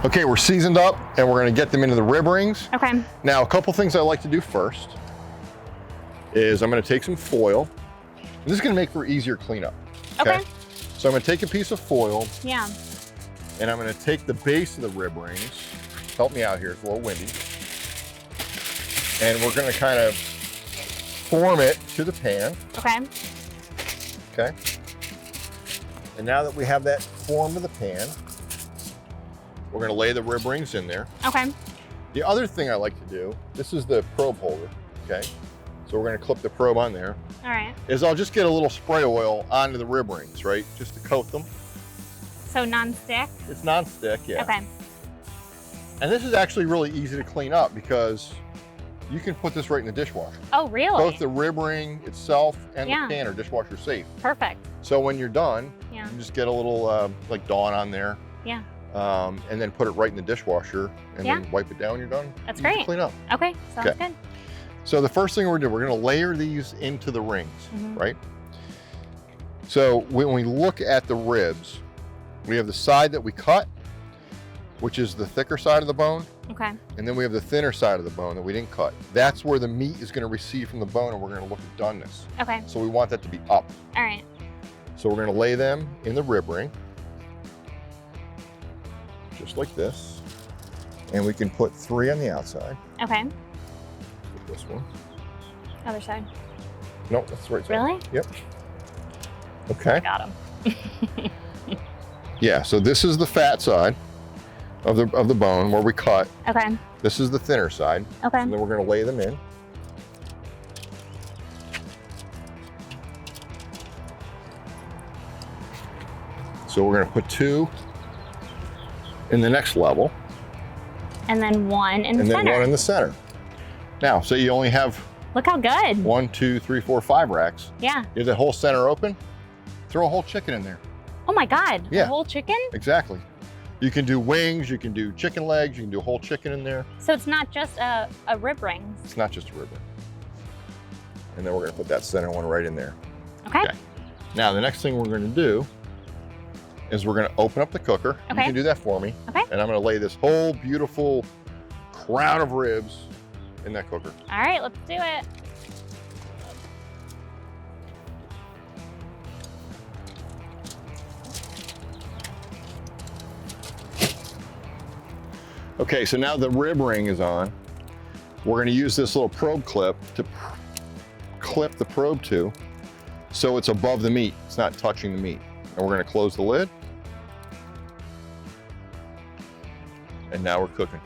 Okay, we're seasoned up and we're gonna get them into the rib rings. Okay. Now, a couple things I like to do first is I'm gonna take some foil. This is gonna make for easier cleanup. Okay. So I'm gonna take a piece of foil. Yeah. And I'm gonna take the base of the rib rings. Help me out here, it's a little windy. And we're gonna kind of form it to the pan. Okay. Okay. And now that we have that form of the pan, we're gonna lay the rib rings in there. Okay. The other thing I like to do, this is the probe holder, okay? So we're gonna clip the probe on there. All right. Is I'll just get a little spray oil onto the rib rings, right? Just to coat them. So non-stick? It's non-stick, yeah. Okay. And this is actually really easy to clean up because you can put this right in the dishwasher. Oh, really? Both the rib ring itself and Yeah. the pan are dishwasher safe. Perfect. So when you're done, Yeah. you just get a little like Dawn on there. Yeah. And then put it right in the dishwasher and Yeah. then wipe it down when you're done. That's Easy to great. clean up. Okay, sounds Okay. good. So the first thing we're gonna do, we're gonna layer these into the rings, Mhm. right? So when we look at the ribs, we have the side that we cut, which is the thicker side of the bone. Okay. And then we have the thinner side of the bone that we didn't cut. That's where the meat is gonna receive from the bone and we're gonna look at doneness. Okay. So we want that to be up. All right. So we're gonna lay them in the rib ring, just like this. And we can put 3 on the outside. Okay. Put this one. Other side. No, that's the right side. Really? Yep. Okay. Got him. Yeah, so this is the fat side of the bone where we cut. Okay. This is the thinner side. Okay. And then we're gonna lay them in. So we're gonna put 2 in the next level. And then 1 in the And then center. 1 in the center. Now, so you only have Look how good. 1, 2, 3, 4, 5 racks. Yeah. You have the whole center open, throw a whole chicken in there. Oh my God. Yeah. A whole chicken? Exactly. You can do wings, you can do chicken legs, you can do a whole chicken in there. So it's not just a rib ring. It's not just a rib ring. And then we're gonna put that center one right in there. Okay. Okay. Now, the next thing we're gonna do is we're gonna open up the cooker. You Okay. can do that for me. Okay. And I'm gonna lay this whole beautiful crown of ribs in that cooker. All right, let's do it. Okay, so now the rib ring is on. We're gonna use this little probe clip to clip the probe to so it's above the meat. It's not touching the meat. And we're gonna close the lid. And now we're cooking.